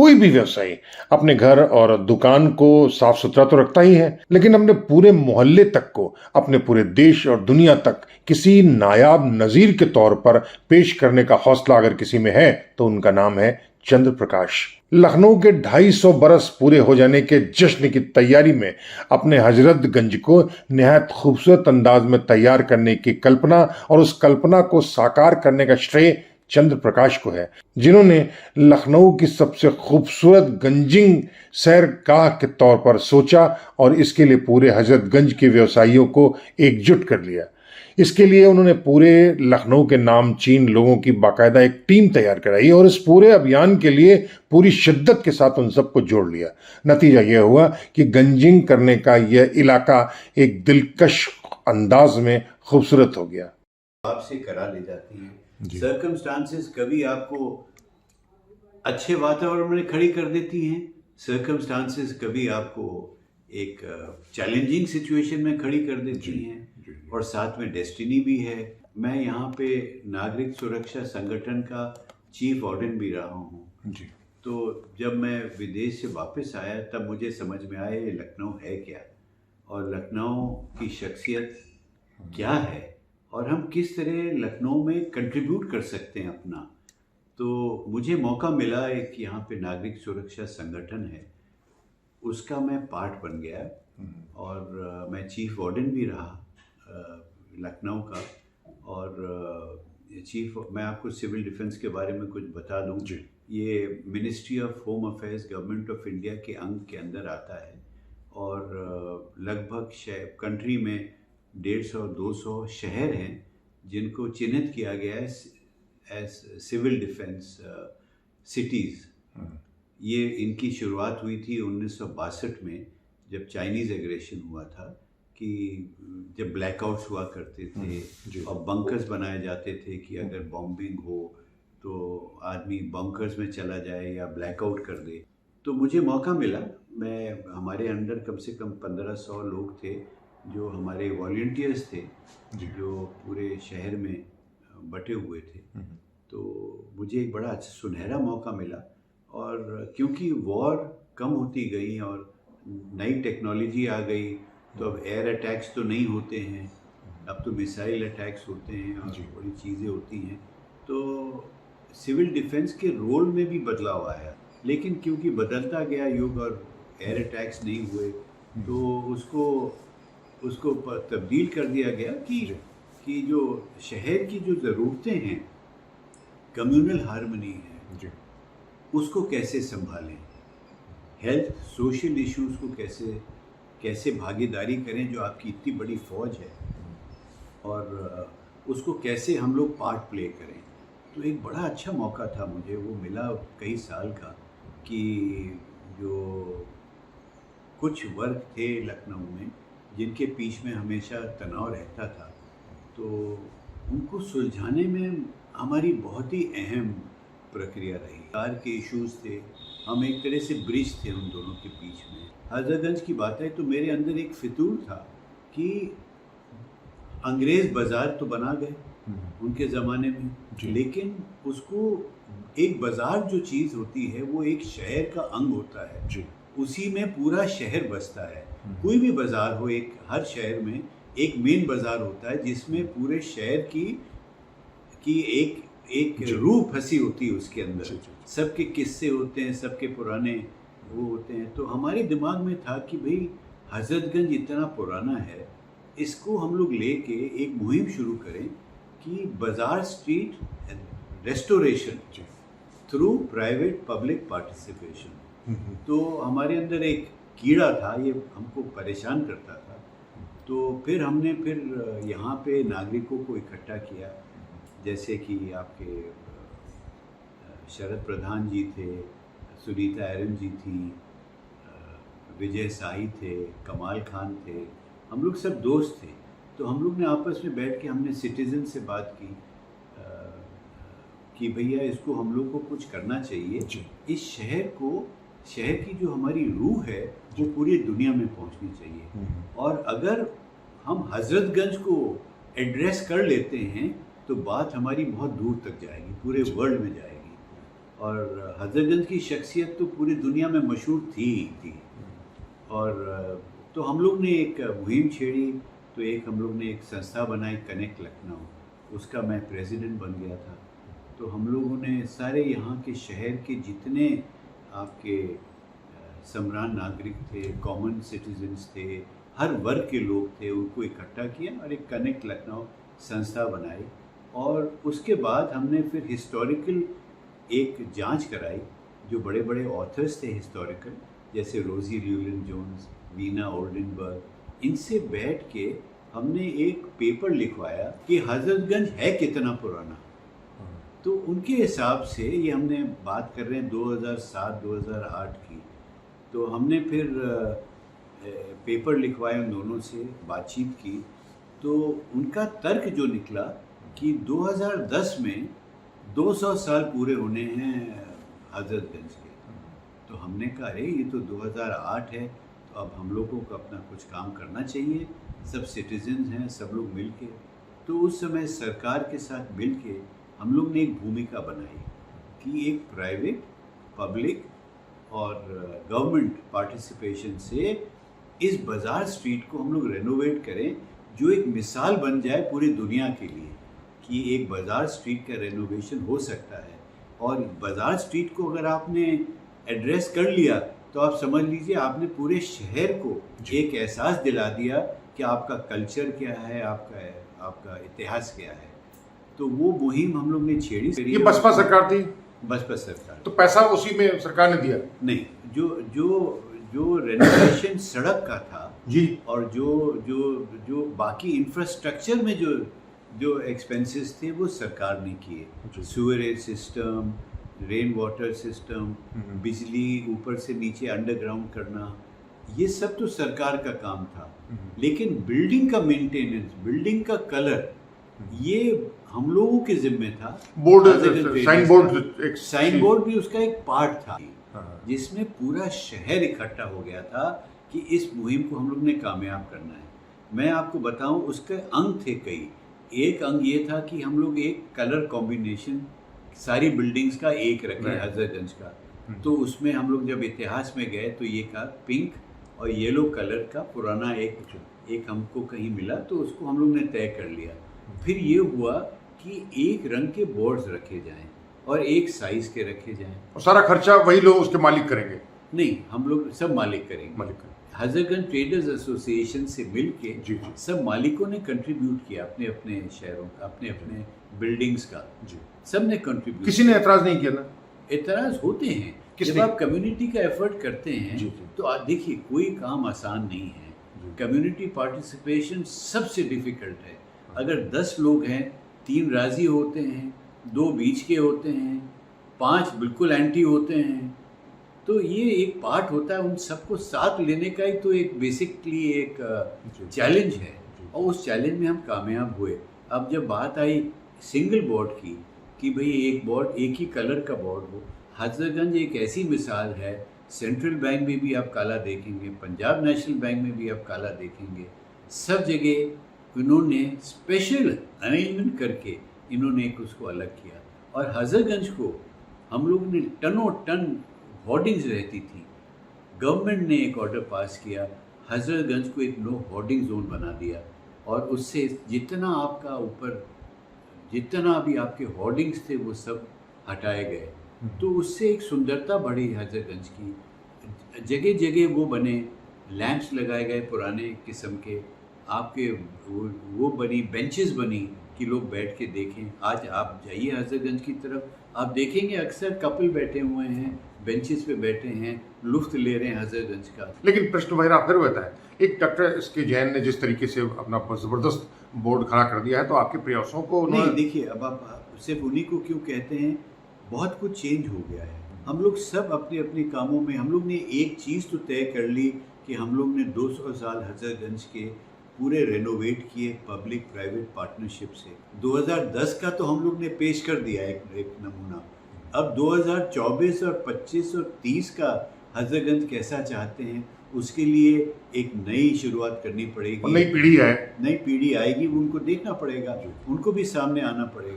कोई भी व्यवसायी अपने घर और दुकान को साफ सुथरा तो रखता ही है, लेकिन अपने पूरे मोहल्ले तक को, अपने पूरे देश और दुनिया तक किसी नायाब नजीर के तौर पर पेश करने का हौसला अगर किसी में है तो उनका नाम है चंद्र प्रकाश। लखनऊ के 250 बरस पूरे हो जाने के जश्न की तैयारी में अपने हजरतगंज को निहायत खूबसूरत अंदाज में तैयार करने की कल्पना और उस कल्पना को साकार करने का श्रेय चंद्र प्रकाश को है, जिन्होंने लखनऊ की सबसे खूबसूरत गंजिंग सैरगाह के तौर पर सोचा और इसके लिए पूरे हजरतगंज के व्यवसायियों को एकजुट कर लिया। इसके लिए उन्होंने पूरे लखनऊ के नामचीन लोगों की बाकायदा एक टीम तैयार कराई और इस पूरे अभियान के लिए पूरी शिद्दत के साथ उन सबको जोड़ लिया। नतीजा यह हुआ कि गंजिंग करने का यह इलाका एक दिलकश अंदाज में खूबसूरत हो गया। आपसे करा ले जाती हैं, सर्कमस्टांसेस कभी आपको अच्छे वातावरण में खड़ी कर देती हैं, सर्कमस्टांसेस कभी आपको एक चैलेंजिंग सिचुएशन में खड़ी कर देती हैं, और साथ में डेस्टिनी भी है। मैं यहाँ पे नागरिक सुरक्षा संगठन का चीफ वार्डन भी रहा हूँ जी। तो जब मैं विदेश से वापस आया तब मुझे समझ में आया ये लखनऊ है क्या, और लखनऊ की शख्सियत क्या है, और हम किस तरह लखनऊ में कंट्रीब्यूट कर सकते हैं अपना। तो मुझे मौका मिला, एक यहाँ पे नागरिक सुरक्षा संगठन है, उसका मैं पार्ट बन गया और मैं चीफ वार्डन भी रहा लखनऊ का। और मैं आपको सिविल डिफेंस के बारे में कुछ बता दूं। ये ministry of home affairs government of India के अंग के अंदर आता है, और लगभग कंट्री में 150-200 शहर हैं जिनको चिन्हित किया गया है एज सिविल डिफेंस सिटीज़। ये इनकी शुरुआत हुई थी 1962 में, जब चाइनीज़ एग्रेशन हुआ था, कि जब ब्लैकआउट्स हुआ करते थे और बंकर्स बनाए जाते थे कि अगर बॉम्बिंग हो तो आदमी बंकर्स में चला जाए या ब्लैकआउट कर दे। तो मुझे मौका मिला, हमारे अंडर कम से कम 1500 लोग थे जो हमारे वॉलंटियर्स थे, जो पूरे शहर में बटे हुए थे। तो मुझे एक बड़ा अच्छा सुनहरा मौका मिला, और क्योंकि वॉर कम होती गई और नई टेक्नोलॉजी आ गई, तो अब एयर अटैक्स तो नहीं होते हैं, अब तो मिसाइल अटैक्स होते हैं और बड़ी चीज़ें होती हैं। तो सिविल डिफेंस के रोल में भी बदलाव आया, लेकिन क्योंकि बदलता गया युग और एयर अटैक्स नहीं हुए, तो उसको तब्दील कर दिया गया कि जो शहर की जो ज़रूरतें हैं, कम्युनल हार्मनी है, उसको कैसे संभालें, हेल्थ सोशल इश्यूज़ को कैसे भागीदारी करें जो आपकी इतनी बड़ी फौज है, और उसको कैसे हम लोग पार्ट प्ले करें। तो एक बड़ा अच्छा मौका था मुझे वो मिला कई साल का, कि जो कुछ वर्ग थे लखनऊ में जिनके बीच में हमेशा तनाव रहता था, तो उनको सुलझाने में हमारी बहुत ही अहम प्रक्रिया रही। कार के इश्यूज़ थे, हम एक तरह से ब्रिज थे उन दोनों के बीच में। हजरतगंज की बात है तो मेरे अंदर एक फितूर था कि अंग्रेज़ बाज़ार तो बना गए उनके ज़माने में, लेकिन उसको एक बाज़ार जो चीज़ होती है वो एक शहर का अंग होता है, उसी में पूरा शहर बसता है। कोई भी बाज़ार हो, हर शहर में एक मेन बाज़ार होता है जिसमें पूरे शहर की एक रूह फंसी होती है उसके अंदर, सबके किस्से होते हैं, सबके पुराने वो होते हैं। तो हमारे दिमाग में था कि भाई हजरतगंज इतना पुराना है, इसको हम लोग लेके एक मुहिम शुरू करें कि बाज़ार street restoration through private public participation. तो हमारे अंदर एक कीड़ा था, ये हमको परेशान करता था। तो फिर हमने यहाँ पे नागरिकों को इकट्ठा किया, जैसे कि आपके शरद प्रधान जी थे, सुनीता एरन जी थी, विजय साई थे, कमाल खान थे, हम लोग सब दोस्त थे। तो हम लोग ने आपस में बैठ के हमने सिटीज़न से बात की कि भैया इसको हम लोग को कुछ करना चाहिए, इस शहर की जो हमारी रूह है वो पूरी दुनिया में पहुंचनी चाहिए, और अगर हम हजरतगंज को एड्रेस कर लेते हैं तो बात हमारी बहुत दूर तक जाएगी, पूरे वर्ल्ड में जाएगी। और हजरतगंज की शख्सियत तो पूरी दुनिया में मशहूर थी ही थी। और तो हम लोग ने एक मुहिम छेड़ी, तो एक हम लोग ने एक संस्था बनाई कनेक्ट लखनऊ, उसका मैं प्रेसिडेंट बन गया था। तो हम लोगों ने सारे यहाँ के शहर के जितने आपके सम्रान नागरिक थे, कॉमन सिटीजन्स थे, हर वर्ग के लोग थे, उनको इकट्ठा किया और एक कनेक्ट लखनऊ संस्था बनाई। और उसके बाद हमने फिर हिस्टोरिकल एक जांच कराई, जो बड़े बड़े ऑथर्स थे हिस्टोरिकल, जैसे रोजी ल्यूलन जोन्स, वीना ओल्डनबर्ग, इनसे बैठ के हमने एक पेपर लिखवाया कि हजरतगंज है कितना पुराना। तो उनके हिसाब से, ये हमने बात कर रहे हैं 2007-2008 की, तो हमने फिर पेपर लिखवाए उन दोनों से, बातचीत की। तो उनका तर्क जो निकला कि 2010 में 200 साल पूरे होने हैं हजरतगंज के। तो हमने कहा अरे ये तो 2008 है, तो अब हम लोगों को अपना कुछ काम करना चाहिए, सब सिटीजन्स हैं, सब लोग मिल के। तो उस समय सरकार के साथ मिल के हम लोग ने एक भूमिका बनाई कि एक प्राइवेट, पब्लिक और गवर्नमेंट पार्टिसिपेशन से इस बाज़ार स्ट्रीट को हम लोग रेनोवेट करें, जो एक मिसाल बन जाए पूरी दुनिया के लिए कि एक बाज़ार स्ट्रीट का रेनोवेशन हो सकता है। और बाज़ार स्ट्रीट को अगर आपने एड्रेस कर लिया तो आप समझ लीजिए आपने पूरे शहर को एक एहसास दिला दिया कि आपका कल्चर क्या है, आपका इतिहास क्या है। तो वो मुहिम हम लोग ने छेड़ी। ये बसपा सरकार थी? बसपा सरकार। तो पैसा उसी में सरकार ने दिया? नहीं, जो रेनोवेशन सड़क का था जी, और जो बाकी इंफ्रास्ट्रक्चर में जो एक्सपेंसेस थे वो सरकार ने किए। Sewerage system, rain water system, बिजली ऊपर से नीचे अंडरग्राउंड करना, ये सब तो सरकार का काम था। लेकिन बिल्डिंग का मेंटेनेंस, बिल्डिंग का कलर, ये हम लोगों के जिम्मे था। साइन बोर्ड भी उसका एक पार्ट था, जिसमें पूरा शहर इकट्ठा हो गया था कि इस मुहिम को हम लोग ने कामयाब करना है। मैं आपको बताऊं, उसके अंग थे कई। एक अंग ये था कि हम लोग एक कलर कॉम्बिनेशन सारी बिल्डिंग्स का एक रखें हजरतगंज का। तो उसमें हम लोग जब इतिहास में गए तो ये कहा पिंक और येलो कलर का पुराना एक हमको कहीं मिला, तो उसको हम लोग ने तय कर लिया। फिर ये हुआ कि एक रंग के बोर्ड्स रखे जाएं और एक साइज के रखे जाएं। और सारा खर्चा वही लोग उसके मालिक करेंगे? नहीं, हम लोग सब मालिक करेंगे। हजरतगंज ट्रेडर्स एसोसिएशन से मिल के सब मालिकों ने कंट्रीब्यूट किया अपने अपने शहरों का, अपने अपने बिल्डिंग्स का। सब ने कंट्रीब्यूट। किसी ने एतराज नहीं किया ना? एतराज होते हैं जब आप कम्युनिटी का एफर्ट करते हैं। तो आप देखिए, कोई काम आसान नहीं है। कम्युनिटी पार्टिसिपेशन सबसे डिफिकल्ट है। अगर 10 लोग हैं, 3 राजी होते हैं, 2 बीच के होते हैं, 5 बिल्कुल एंटी होते हैं, तो ये एक पार्ट होता है। उन सबको साथ लेने का ही तो एक बेसिकली एक चैलेंज है, और उस चैलेंज में हम कामयाब हुए। अब जब बात आई सिंगल बोर्ड की कि भाई एक बोर्ड, एक ही कलर का बोर्ड हो, हजरतगंज एक ऐसी मिसाल है। सेंट्रल बैंक में भी आप काला देखेंगे, पंजाब नेशनल बैंक में भी आप काला देखेंगे, सब जगह इन्होंने स्पेशल अरेंजमेंट करके इन्होंने एक उसको अलग किया। और हजरतगंज को हम लोग ने टनों टन होर्डिंग्स रहती थी। गवर्नमेंट ने एक ऑर्डर पास किया, हजरतगंज को एक नो होर्डिंग जोन बना दिया, और उससे जितना आपका ऊपर जितना भी आपके होर्डिंग्स थे वो सब हटाए गए। तो उससे एक सुंदरता बढ़ी हजरतगंज की। जगह जगह वो बने, लैंप्स लगाए गए पुराने किस्म के, आपके वो बनी, बेंचेस बनी कि लोग बैठ के देखें। आज आप जाइए हजरतगंज की तरफ, आप देखेंगे अक्सर कपल बैठे हुए हैं, बेंचेस पे बैठे हैं, लुफ्त ले रहे हैं हजरतगंज का। लेकिन प्रश्न मेरा फिर होता है, एक डॉक्टर एस के जैन ने जिस तरीके से अपना ज़बरदस्त बोर्ड खड़ा कर दिया है, तो आपके प्रयासों को नहीं, देखिए, अब आप सिर्फ उन्हीं को क्यों कहते हैं, बहुत कुछ चेंज हो गया है। हम लोग सब अपने अपने कामों में, हम लोग ने एक चीज़ तो तय कर ली कि हम लोग ने 200 साल हजरतगंज के पूरे रेनोवेट किए पब्लिक प्राइवेट पार्टनरशिप से। 2010 का तो हम लोग ने पेश कर दिया एक नमूना। अब 2024 और 25 और 30 का हजरतगंज कैसा चाहते हैं, उसके लिए एक नई शुरुआत करनी पड़ेगी। नई पीढ़ी है, नई पीढ़ी आएगी, उनको देखना पड़ेगा, उनको भी सामने आना पड़ेगा।